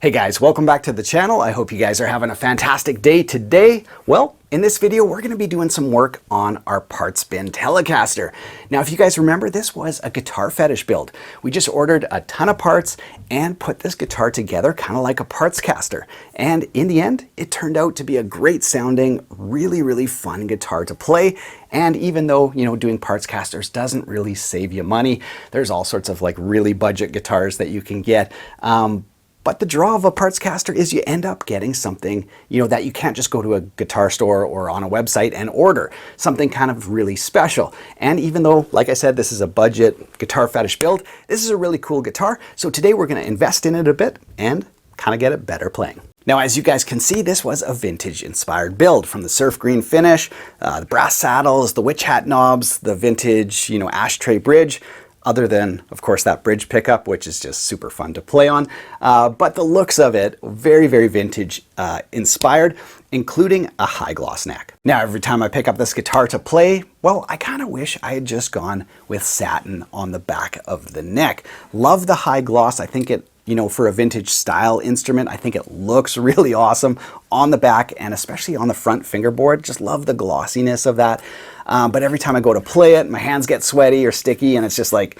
Hey guys, welcome back to the channel. I hope you guys are having a fantastic day today. Well, in this video, we're going to be doing some work on our parts bin Telecaster. Now, if you guys remember, this was a guitar fetish build. We just ordered a ton of parts and put this guitar together kind of like a parts caster. And in the end, it turned out to be a great sounding, really fun guitar to play. And even though, doing parts casters doesn't really save you money, there's all sorts of like really budget guitars that you can get. But the draw of a parts caster is you end up getting something, that you can't just go to a guitar store or on a website and order. Something kind of really special. And even though, like I said, this is a budget guitar fetish build, this is a really cool guitar. So today we're going to invest in it a bit and kind of get it better playing. Now, as you guys can see, this was a vintage inspired build, from the surf green finish, the brass saddles, the witch hat knobs, the vintage, ashtray bridge. Other than, of course, that bridge pickup, which is just super fun to play on. But the looks of it, very vintage inspired, including a high gloss neck. Now, every time I pick up this guitar to play, well, I kind of wish I had just gone with satin on the back of the neck. Love the high gloss. I think it, for a vintage style instrument, I think it looks really awesome on the back and especially on the front fingerboard. Just love the glossiness of that. But every time I go to play it, my hands get sweaty or sticky and it's just like,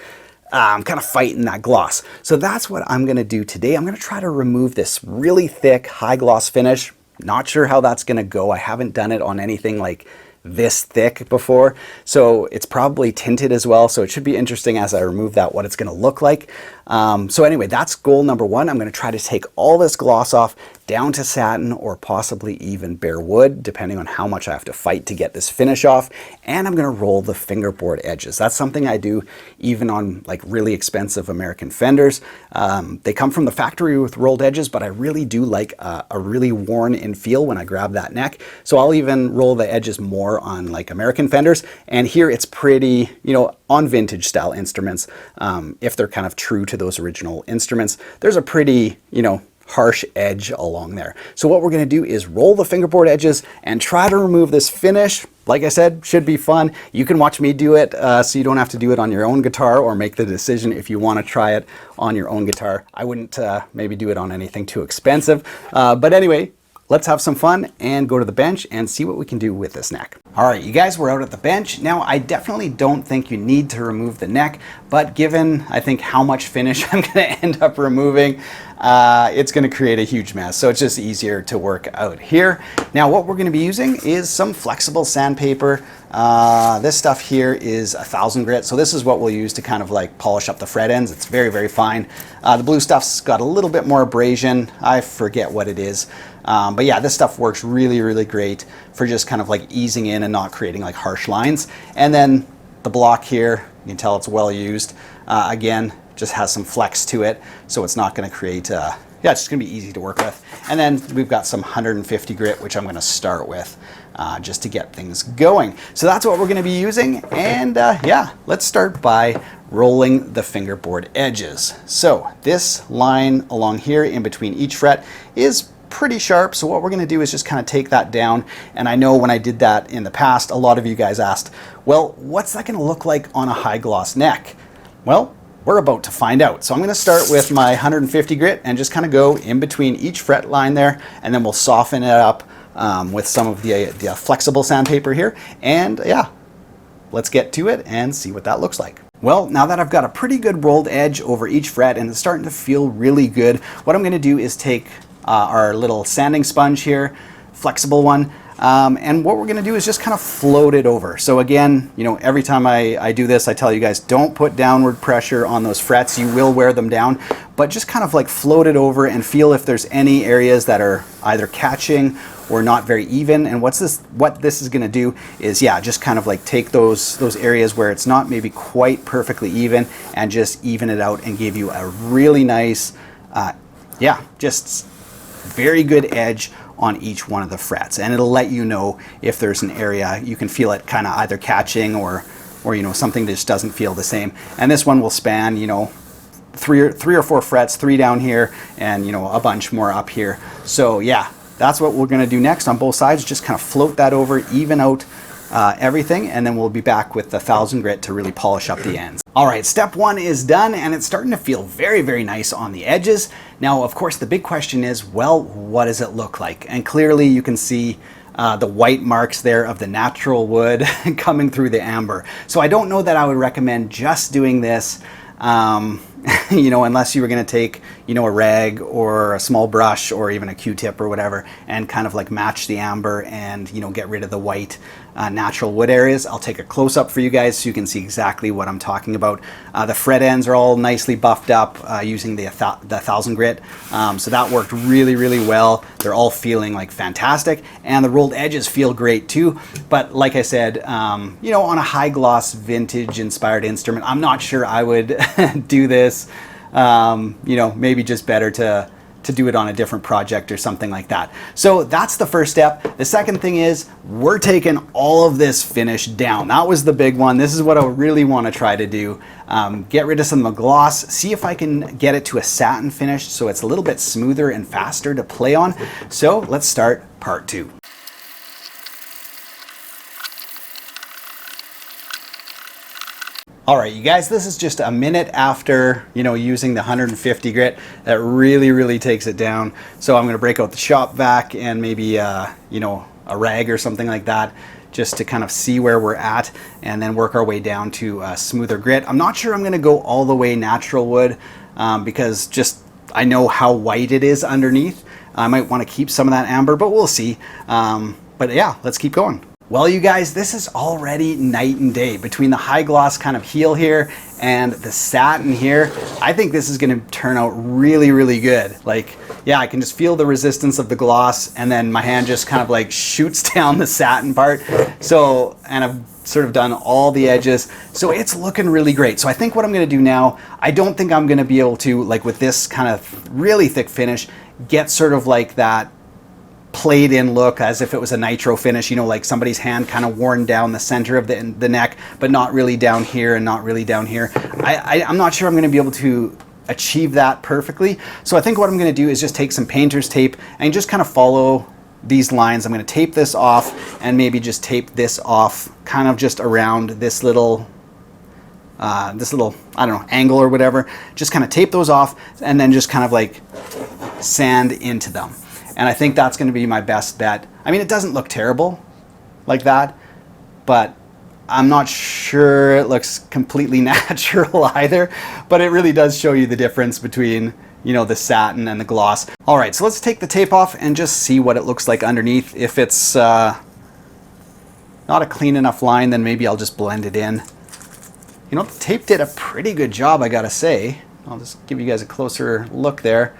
I'm kind of fighting that gloss. So that's what I'm gonna do today. I'm gonna try to remove this really thick high gloss finish. Not sure how that's gonna go. I haven't done it on anything like this thick before. So it's probably tinted as well. So it should be interesting as I remove that, what it's gonna look like. So anyway, that's goal number one. I'm gonna try to take all this gloss off down to satin or possibly even bare wood, depending on how much I have to fight to get this finish off. And I'm gonna roll the fingerboard edges. That's something I do even on like really expensive American Fenders. They come from the factory with rolled edges, but I really do like a really worn in feel when I grab that neck. So I'll even roll the edges more on like American Fenders. And here it's pretty, on vintage style instruments, if they're kind of true to those original instruments, there's a pretty, harsh edge along there. So what we're going to do is roll the fingerboard edges and try to remove this finish. Like I said, should be fun. You can watch me do it so you don't have to do it on your own guitar, or make the decision if you want to try it on your own guitar. I wouldn't maybe do it on anything too expensive. But anyway, let's have some fun and go to the bench and see what we can do with this neck. All right, you guys, we're out at the bench. Now, I definitely don't think you need to remove the neck, but given, I think, how much finish I'm gonna end up removing, it's gonna create a huge mess. So it's just easier to work out here. Now, what we're gonna be using is some flexible sandpaper. This stuff here is 1000 grit. So this is what we'll use to kind of like polish up the fret ends. It's very fine. The blue stuff's got a little bit more abrasion. I forget what it is. But yeah, this stuff works really great for just kind of like easing in and not creating like harsh lines. And then the block here, you can tell it's well used. Again, just has some flex to it, so it's not going to create, yeah, it's just going to be easy to work with. And then we've got some 150 grit, which I'm going to start with just to get things going. So that's what we're going to be using. And yeah, let's start by rolling the fingerboard edges. So this line along here in between each fret is pretty sharp. So what we're going to do is just kind of take that down. And I know when I did that in the past, a lot of you guys asked, well, what's that going to look like on a high gloss neck? Well, we're about to find out. So I'm going to start with my 150 grit and just kind of go in between each fret line there, and then we'll soften it up with some of the flexible sandpaper here. And yeah, let's get to it and see what that looks like. Well, now that I've got a pretty good rolled edge over each fret and it's starting to feel really good, what I'm going to do is take our little sanding sponge here, flexible one, and what we're going to do is just kind of float it over. So again, every time I do this, I tell you guys, don't put downward pressure on those frets. You will wear them down, but just kind of like float it over and feel if there's any areas that are either catching or not very even. And what this is going to do is, yeah, just kind of like take those areas where it's not maybe quite perfectly even and just even it out and give you a really nice, yeah, just very good edge on each one of the frets. And it'll let you know if there's an area you can feel it kind of either catching or something that just doesn't feel the same. And this one will span three or four frets, 3 down here and a bunch more up here. So yeah, that's what we're going to do next on both sides. Just kind of float that over, even out everything, and then we'll be back with the 1000 grit to really polish up the ends. All right, step one is done, and it's starting to feel very, very nice on the edges. Now, of course, the big question is, well, what does it look like? And clearly you can see the white marks there of the natural wood coming through the amber. So I don't know that I would recommend just doing this, you know, unless you were going to take, you know, a rag or a small brush or even a Q-tip or whatever and kind of like match the amber and, you know, get rid of the white natural wood areas. I'll take a close-up for you guys so you can see exactly what I'm talking about. The fret ends are all nicely buffed up using the 1000 grit, so that worked really, really well. They're all feeling like fantastic, and the rolled edges feel great too. But like I said, you know, on a high gloss vintage inspired instrument, I'm not sure I would do this. You know, maybe just better to do it on a different project or something like that. So that's the first step. The second thing is we're taking all of this finish down. That was the big one. This is what I really want to try to do. Get rid of some of the gloss, see if I can get it to a satin finish so it's a little bit smoother and faster to play on. So let's start part two. All right, you guys, this is just a minute after, you know, using the 150 grit. That really, really takes it down. So I'm going to break out the shop vac and maybe, you know, a rag or something like that, just to kind of see where we're at and then work our way down to smoother grit. I'm not sure I'm going to go all the way natural wood because just I know how white it is underneath. I might want to keep some of that amber, but we'll see. But yeah, let's keep going. Well, you guys, this is already night and day between the high gloss kind of heel here and the satin here. I think this is going to turn out really, really good. Like, yeah, I can just feel the resistance of the gloss, and then my hand just kind of like shoots down the satin part. So, and I've sort of done all the edges. So it's looking really great. So I think what I'm going to do now, I don't think I'm going to be able to, like with this kind of really thick finish, get sort of like that played in look as if it was a nitro finish, you know, like somebody's hand kind of worn down the center of the neck, but not really down here and not really down here. I'm not sure I'm going to be able to achieve that perfectly. So I think what I'm going to do is just take some painter's tape and just kind of follow these lines. I'm going to tape this off and maybe just tape this off kind of just around this little, I don't know, angle or whatever. Just kind of tape those off and then just kind of like sand into them. And I think that's going to be my best bet. I mean, it doesn't look terrible like that, but I'm not sure it looks completely natural either. But it really does show you the difference between, you know, the satin and the gloss. All right, so let's take the tape off and just see what it looks like underneath. If it's not a clean enough line, then maybe I'll just blend it in. You know, the tape did a pretty good job, I gotta say. I'll just give you guys a closer look there.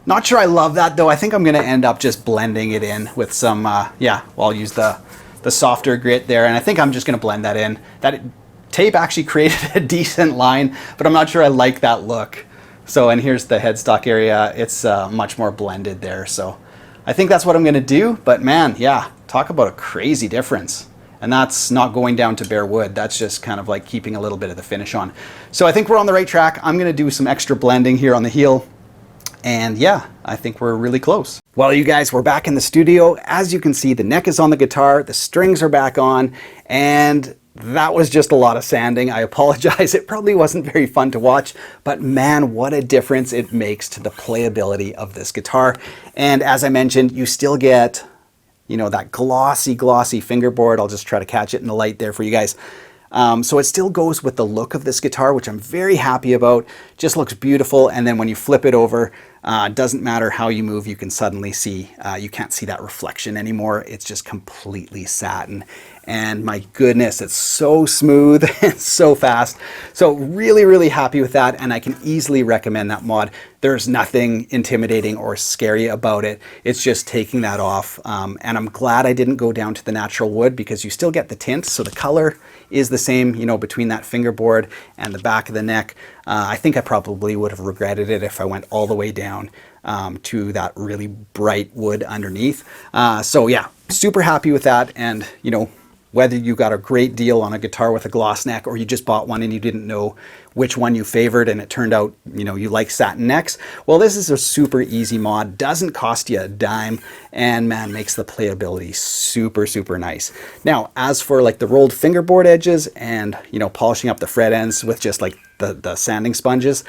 Not sure I love that though. I think I'm going to end up just blending it in with some, yeah, well, I'll use the softer grit there. And I think I'm just going to blend that in. That tape actually created a decent line, but I'm not sure I like that look. So, and here's the headstock area. It's much more blended there. So I think that's what I'm going to do. But man, yeah, talk about a crazy difference. And that's not going down to bare wood. That's just kind of like keeping a little bit of the finish on. So I think we're on the right track. I'm going to do some extra blending here on the heel. And yeah, I think we're really close. Well, you guys, we're back in the studio. As you can see, the neck is on the guitar, the strings are back on, and that was just a lot of sanding. I apologize. It probably wasn't very fun to watch, but man, what a difference it makes to the playability of this guitar. And as I mentioned, you still get, you know, that glossy, glossy fingerboard. I'll just try to catch it in the light there for you guys. So it still goes with the look of this guitar, which I'm very happy about. Just looks beautiful. And then when you flip it over, doesn't matter how you move, you can suddenly see, you can't see that reflection anymore. It's just completely satin. And my goodness, it's so smooth and so fast. So really, really happy with that. And I can easily recommend that mod. There's nothing intimidating or scary about it. It's just taking that off. And I'm glad I didn't go down to the natural wood because you still get the tint. So the color is the same, you know, between that fingerboard and the back of the neck. I think I probably would have regretted it if I went all the way down to that really bright wood underneath. So yeah, super happy with that. And, you know, whether you got a great deal on a guitar with a gloss neck or you just bought one and you didn't know which one you favored and it turned out, you know, you like satin necks. Well, this is a super easy mod, doesn't cost you a dime, and man, makes the playability super, super nice. Now, as for like the rolled fingerboard edges and, you know, polishing up the fret ends with just like the sanding sponges,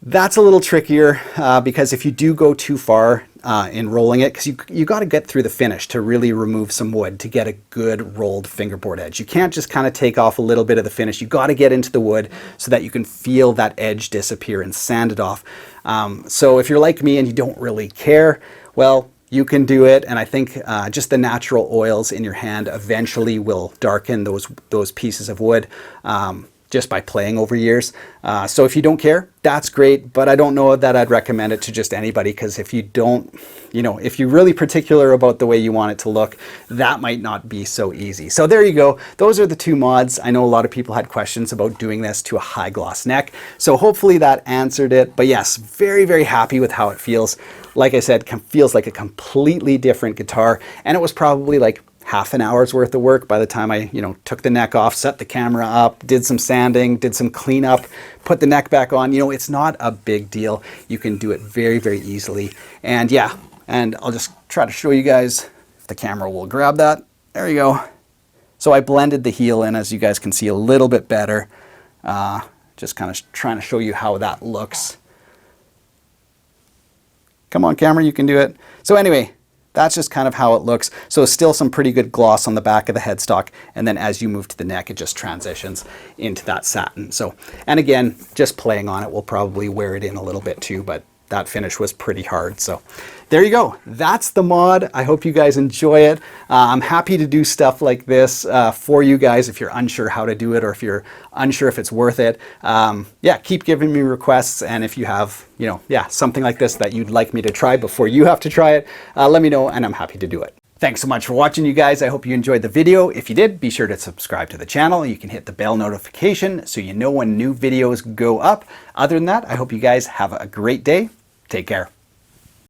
that's a little trickier because if you do go too far in rolling it, because you got to get through the finish to really remove some wood to get a good rolled fingerboard edge. You can't just kind of take off a little bit of the finish. You got to get into the wood so that you can feel that edge disappear and sand it off. So if you're like me and you don't really care, well, you can do it, and I think just the natural oils in your hand eventually will darken those pieces of wood. Just by playing over years. So if you don't care, that's great, but I don't know that I'd recommend it to just anybody, because if you don't, you know, if you're really particular about the way you want it to look, that might not be so easy. So there you go. Those are the two mods. I know a lot of people had questions about doing this to a high gloss neck, so hopefully that answered it. But yes, very, very happy with how it feels. Like I said, feels like a completely different guitar, and it was probably like half an hour's worth of work by the time I, you know, took the neck off, set the camera up, did some sanding, did some cleanup, put the neck back on. You know, it's not a big deal. You can do it very, very easily. And yeah, and I'll just try to show you guys if the camera will grab that. There you go. So I blended the heel in, as you guys can see, a little bit better. Just kind of trying to show you how that looks. Come on, camera, you can do it. So anyway, that's just kind of how it looks. So still some pretty good gloss on the back of the headstock, and then as you move to the neck, it just transitions into that satin. So, and again, just playing on it will probably wear it in a little bit too, but that finish was pretty hard. So there you go. That's the mod. I hope you guys enjoy it. I'm happy to do stuff like this for you guys if you're unsure how to do it, or if you're unsure if it's worth it. Yeah, keep giving me requests, and if you have, you know, yeah, something like this that you'd like me to try before you have to try it, let me know and I'm happy to do it. Thanks so much for watching, you guys. I hope you enjoyed the video. If you did, be sure to subscribe to the channel. You can hit the bell notification so you know when new videos go up. Other than that, I hope you guys have a great day. Take care.